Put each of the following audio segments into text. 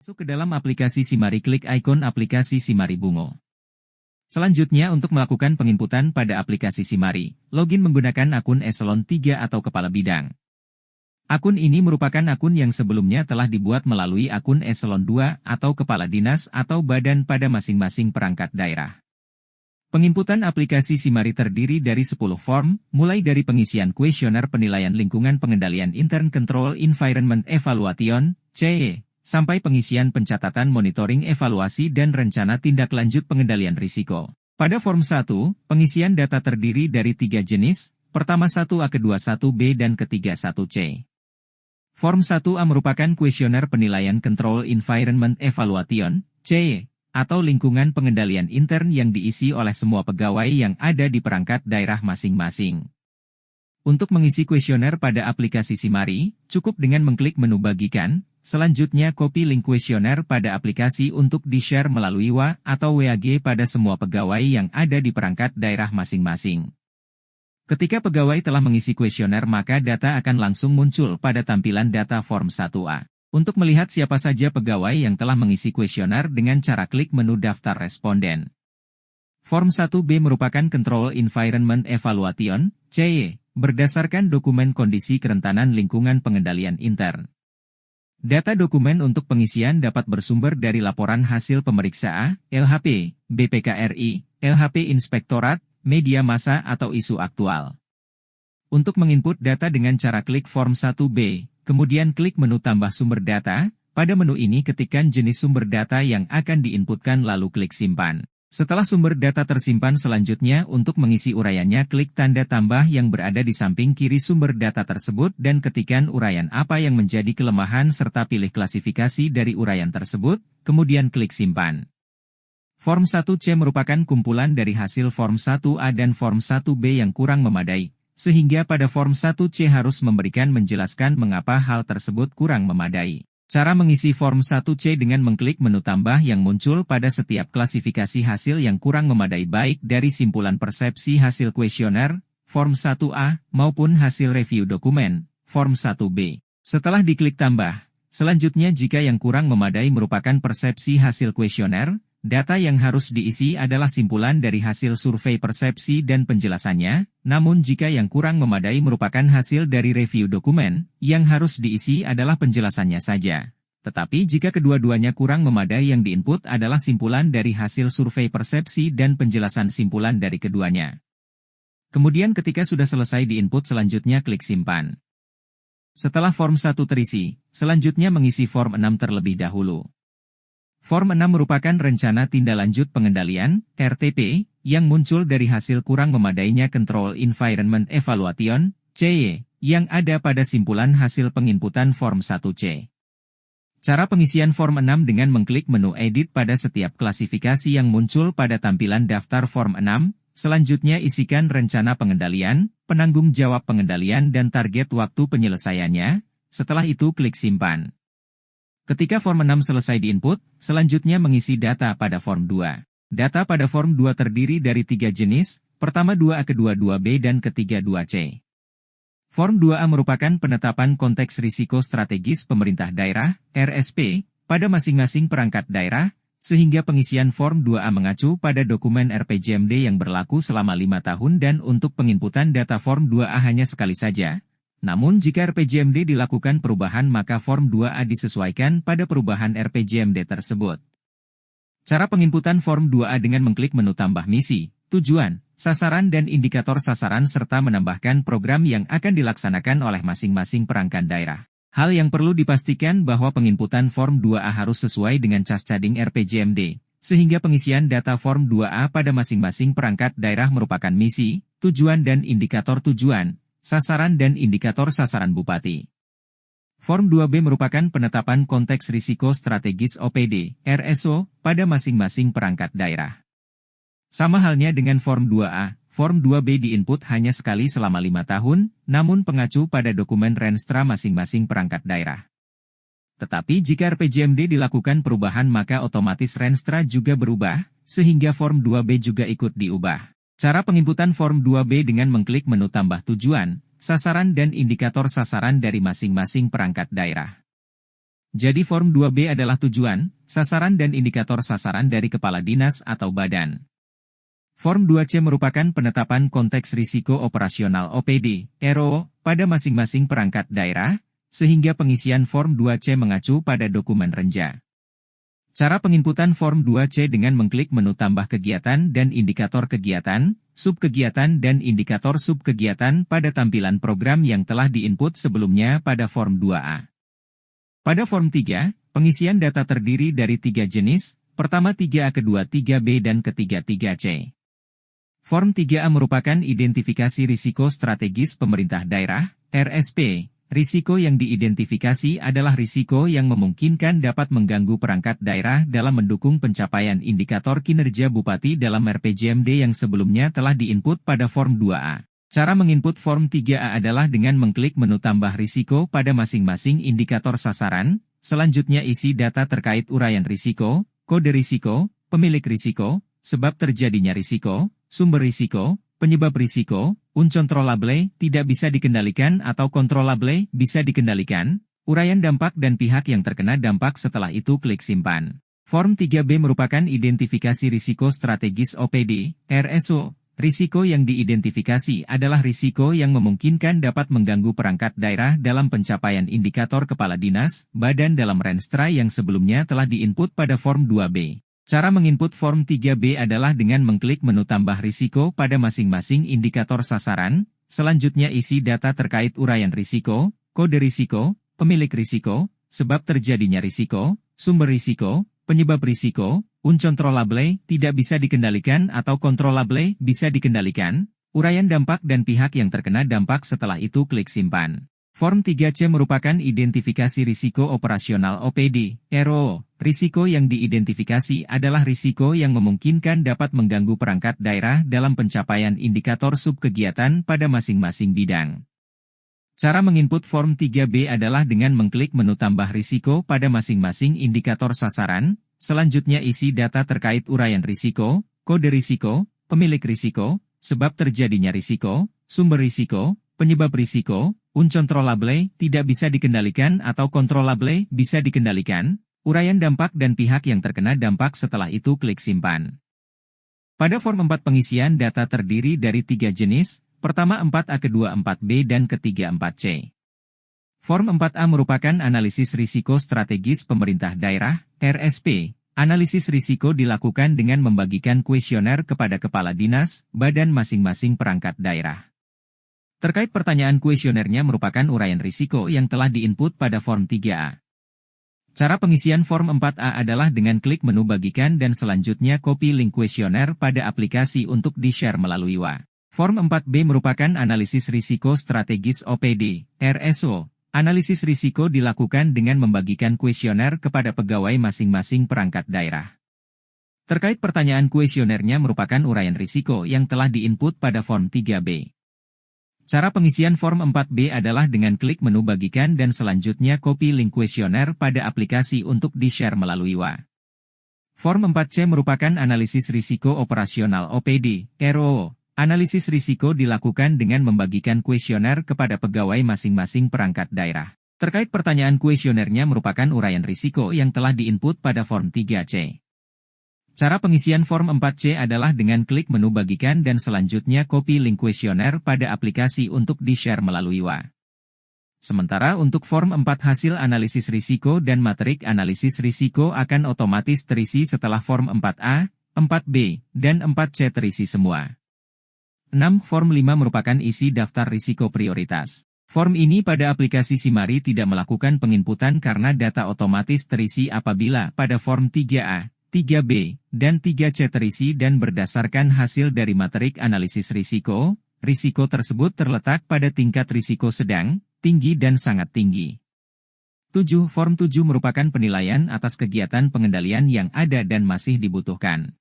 Masuk ke dalam aplikasi Simari, klik ikon aplikasi Simari Bungo. Selanjutnya untuk melakukan penginputan pada aplikasi Simari, login menggunakan akun eselon 3 atau kepala bidang. Akun ini merupakan akun yang sebelumnya telah dibuat melalui akun eselon 2 atau kepala dinas atau badan pada masing-masing perangkat daerah. Penginputan aplikasi Simari terdiri dari 10 form, mulai dari pengisian kuesioner penilaian lingkungan pengendalian Intern Control Environment Evaluation, CE, sampai pengisian pencatatan monitoring evaluasi dan rencana tindak lanjut pengendalian risiko. Pada form 1, pengisian data terdiri dari 3 jenis, pertama 1A, kedua 1B, dan ketiga 1C. Form 1A merupakan kuesioner penilaian Control Environment Evaluation, CE, atau lingkungan pengendalian intern yang diisi oleh semua pegawai yang ada di perangkat daerah masing-masing. Untuk mengisi kuesioner pada aplikasi Simari, cukup dengan mengklik menu bagikan, selanjutnya copy link kuesioner pada aplikasi untuk di-share melalui WA atau WAG pada semua pegawai yang ada di perangkat daerah masing-masing. Ketika pegawai telah mengisi kuesioner, maka data akan langsung muncul pada tampilan data form 1A. Untuk melihat siapa saja pegawai yang telah mengisi kuesioner dengan cara klik menu daftar responden. Form 1B merupakan Control Environment Evaluation, CE, berdasarkan dokumen kondisi kerentanan lingkungan pengendalian intern. Data dokumen untuk pengisian dapat bersumber dari laporan hasil pemeriksa LHP, BPKRI, LHP Inspektorat, media massa atau isu aktual. Untuk menginput data dengan cara klik form 1B, kemudian klik menu tambah sumber data, pada menu ini ketikkan jenis sumber data yang akan diinputkan lalu klik simpan. Setelah sumber data tersimpan, selanjutnya untuk mengisi uraiannya klik tanda tambah yang berada di samping kiri sumber data tersebut dan ketikkan uraian apa yang menjadi kelemahan serta pilih klasifikasi dari uraian tersebut, kemudian klik simpan. Form 1C merupakan kumpulan dari hasil form 1A dan form 1B yang kurang memadai, sehingga pada form 1C harus menjelaskan mengapa hal tersebut kurang memadai. Cara mengisi form 1C dengan mengklik menu tambah yang muncul pada setiap klasifikasi hasil yang kurang memadai baik dari simpulan persepsi hasil kuesioner, form 1A, maupun hasil review dokumen, form 1B. Setelah diklik tambah, selanjutnya jika yang kurang memadai merupakan persepsi hasil kuesioner, data yang harus diisi adalah simpulan dari hasil survei persepsi dan penjelasannya, namun jika yang kurang memadai merupakan hasil dari review dokumen, yang harus diisi adalah penjelasannya saja. Tetapi jika kedua-duanya kurang memadai, yang diinput adalah simpulan dari hasil survei persepsi dan penjelasan simpulan dari keduanya. Kemudian ketika sudah selesai diinput, selanjutnya klik simpan. Setelah form 1 terisi, selanjutnya mengisi form 6 terlebih dahulu. Form 6 merupakan rencana tindak lanjut pengendalian, RTP, yang muncul dari hasil kurang memadainya Control Environment Evaluation, CE, yang ada pada simpulan hasil penginputan form 1C. Cara pengisian form 6 dengan mengklik menu edit pada setiap klasifikasi yang muncul pada tampilan daftar form 6, selanjutnya isikan rencana pengendalian, penanggung jawab pengendalian dan target waktu penyelesaiannya, setelah itu klik simpan. Ketika form 6 selesai diinput, selanjutnya mengisi data pada form 2. Data pada form 2 terdiri dari 3 jenis, pertama 2A, kedua 2B, dan ketiga 2C. Form 2A merupakan penetapan konteks risiko strategis pemerintah daerah, RSP, pada masing-masing perangkat daerah, sehingga pengisian form 2A mengacu pada dokumen RPJMD yang berlaku selama 5 tahun dan untuk penginputan data form 2A hanya sekali saja. Namun jika RPJMD dilakukan perubahan maka form 2A disesuaikan pada perubahan RPJMD tersebut. Cara penginputan form 2A dengan mengklik menu tambah misi, tujuan, sasaran dan indikator sasaran serta menambahkan program yang akan dilaksanakan oleh masing-masing perangkat daerah. Hal yang perlu dipastikan bahwa penginputan form 2A harus sesuai dengan cas-cading RPJMD, sehingga pengisian data form 2A pada masing-masing perangkat daerah merupakan misi, tujuan dan indikator tujuan, sasaran dan indikator sasaran bupati. Form 2B merupakan penetapan konteks risiko strategis OPD, RSO, pada masing-masing perangkat daerah. Sama halnya dengan form 2A, form 2B diinput hanya sekali selama 5 tahun, namun pengacu pada dokumen Renstra masing-masing perangkat daerah. Tetapi jika RPJMD dilakukan perubahan maka otomatis Renstra juga berubah, sehingga form 2B juga ikut diubah. Cara penginputan form 2B dengan mengklik menu tambah tujuan, sasaran dan indikator sasaran dari masing-masing perangkat daerah. Jadi Form 2B adalah tujuan, sasaran dan indikator sasaran dari kepala dinas atau badan. Form 2C merupakan penetapan konteks risiko operasional OPD, RO, pada masing-masing perangkat daerah, sehingga pengisian Form 2C mengacu pada dokumen renja. Cara penginputan Form 2C dengan mengklik menu tambah kegiatan dan indikator kegiatan, subkegiatan dan indikator subkegiatan pada tampilan program yang telah diinput sebelumnya pada Form 2A. Pada Form 3, pengisian data terdiri dari 3 jenis, pertama 3A, kedua 3B dan ketiga 3C. Form 3A merupakan identifikasi risiko strategis pemerintah daerah, RSP. Risiko yang diidentifikasi adalah risiko yang memungkinkan dapat mengganggu perangkat daerah dalam mendukung pencapaian indikator kinerja Bupati dalam RPJMD yang sebelumnya telah diinput pada Form 2A. Cara menginput Form 3A adalah dengan mengklik menu tambah risiko pada masing-masing indikator sasaran, selanjutnya isi data terkait uraian risiko, kode risiko, pemilik risiko, sebab terjadinya risiko, sumber risiko, penyebab risiko, uncontrollable, tidak bisa dikendalikan atau controllable, bisa dikendalikan, uraian dampak dan pihak yang terkena dampak setelah itu klik simpan. Form 3B merupakan identifikasi risiko strategis OPD, RSO. Risiko yang diidentifikasi adalah risiko yang memungkinkan dapat mengganggu perangkat daerah dalam pencapaian indikator kepala dinas, badan dalam Renstra yang sebelumnya telah diinput pada Form 2B. Cara menginput Form 3B adalah dengan mengklik menu tambah risiko pada masing-masing indikator sasaran, selanjutnya isi data terkait uraian risiko, kode risiko, pemilik risiko, sebab terjadinya risiko, sumber risiko, penyebab risiko, uncontrollable, tidak bisa dikendalikan atau controllable, bisa dikendalikan, uraian dampak dan pihak yang terkena dampak setelah itu klik simpan. Form 3C merupakan identifikasi risiko operasional OPD, RO. Risiko yang diidentifikasi adalah risiko yang memungkinkan dapat mengganggu perangkat daerah dalam pencapaian indikator subkegiatan pada masing-masing bidang. Cara menginput Form 3B adalah dengan mengklik menu tambah risiko pada masing-masing indikator sasaran, selanjutnya isi data terkait uraian risiko, kode risiko, pemilik risiko, sebab terjadinya risiko, sumber risiko, penyebab risiko, uncontrollable, tidak bisa dikendalikan atau controllable, bisa dikendalikan, uraian dampak dan pihak yang terkena dampak setelah itu klik simpan. Pada Form 4 pengisian data terdiri dari 3 jenis, pertama 4A, kedua 4B dan ketiga 4C. Form 4A merupakan analisis risiko strategis pemerintah daerah, RSP. Analisis risiko dilakukan dengan membagikan kuesioner kepada kepala dinas, badan masing-masing perangkat daerah. Terkait pertanyaan kuesionernya merupakan uraian risiko yang telah diinput pada Form 3A. Cara pengisian Form 4A adalah dengan klik menu bagikan dan selanjutnya copy link kuesioner pada aplikasi untuk di-share melalui WA. Form 4B merupakan analisis risiko strategis OPD, RSO. Analisis risiko dilakukan dengan membagikan kuesioner kepada pegawai masing-masing perangkat daerah. Terkait pertanyaan kuesionernya merupakan uraian risiko yang telah diinput pada Form 3B. Cara pengisian Form 4B adalah dengan klik menu bagikan dan selanjutnya copy link kuesioner pada aplikasi untuk di-share melalui WA. Form 4C merupakan analisis risiko operasional OPD, RO. Analisis risiko dilakukan dengan membagikan kuesioner kepada pegawai masing-masing perangkat daerah. Terkait pertanyaan kuesionernya merupakan uraian risiko yang telah diinput pada Form 3C. Cara pengisian Form 4C adalah dengan klik menu bagikan dan selanjutnya copy link kuesioner pada aplikasi untuk di-share melalui WA. Sementara untuk Form 4 hasil analisis risiko dan materik analisis risiko akan otomatis terisi setelah Form 4A, 4B, dan 4C terisi semua. 6. Form 5 merupakan isi daftar risiko prioritas. Form ini pada aplikasi Simari tidak melakukan penginputan karena data otomatis terisi apabila pada Form 3A, 3B, dan 3C terisi dan berdasarkan hasil dari materik analisis risiko, risiko tersebut terletak pada tingkat risiko sedang, tinggi dan sangat tinggi. 7. Form 7 merupakan penilaian atas kegiatan pengendalian yang ada dan masih dibutuhkan.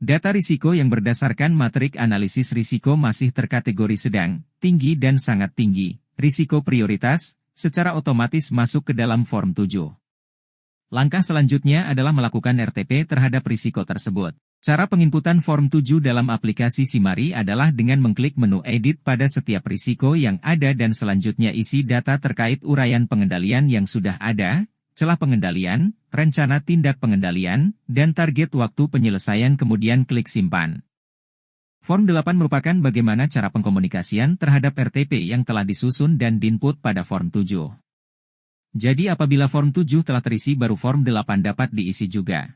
Data risiko yang berdasarkan matrik analisis risiko masih terkategori sedang, tinggi dan sangat tinggi, risiko prioritas, secara otomatis masuk ke dalam Form 7. Langkah selanjutnya adalah melakukan RTP terhadap risiko tersebut. Cara penginputan Form 7 dalam aplikasi Simari adalah dengan mengklik menu Edit pada setiap risiko yang ada dan selanjutnya isi data terkait uraian pengendalian yang sudah ada, celah pengendalian, rencana tindak pengendalian, dan target waktu penyelesaian kemudian klik simpan. Form 8 merupakan bagaimana cara pengkomunikasian terhadap RTP yang telah disusun dan diinput pada Form 7. Jadi apabila Form 7 telah terisi baru Form 8 dapat diisi juga.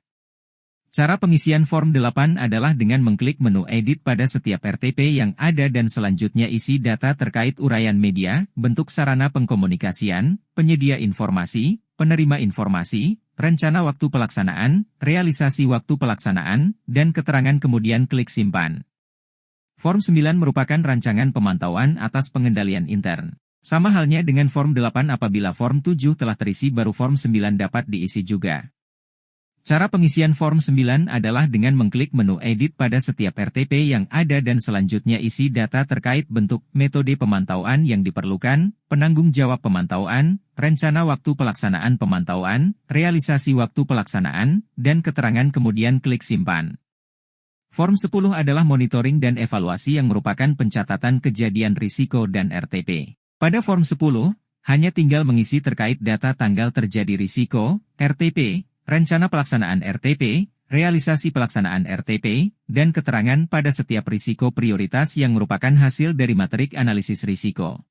Cara pengisian Form 8 adalah dengan mengklik menu Edit pada setiap RTP yang ada dan selanjutnya isi data terkait uraian media, bentuk sarana pengkomunikasian, penyedia informasi, penerima informasi, rencana waktu pelaksanaan, realisasi waktu pelaksanaan, dan keterangan kemudian klik simpan. Form 9 merupakan rancangan pemantauan atas pengendalian intern. Sama halnya dengan Form 8 apabila Form 7 telah terisi baru Form 9 dapat diisi juga. Cara pengisian Form 9 adalah dengan mengklik menu Edit pada setiap RTP yang ada dan selanjutnya isi data terkait bentuk, metode pemantauan yang diperlukan, penanggung jawab pemantauan, rencana waktu pelaksanaan pemantauan, realisasi waktu pelaksanaan, dan keterangan kemudian klik simpan. Form 10 adalah monitoring dan evaluasi yang merupakan pencatatan kejadian risiko dan RTP. Pada Form 10, hanya tinggal mengisi terkait data tanggal terjadi risiko, RTP, rencana pelaksanaan RTP, realisasi pelaksanaan RTP, dan keterangan pada setiap risiko prioritas yang merupakan hasil dari matrik analisis risiko.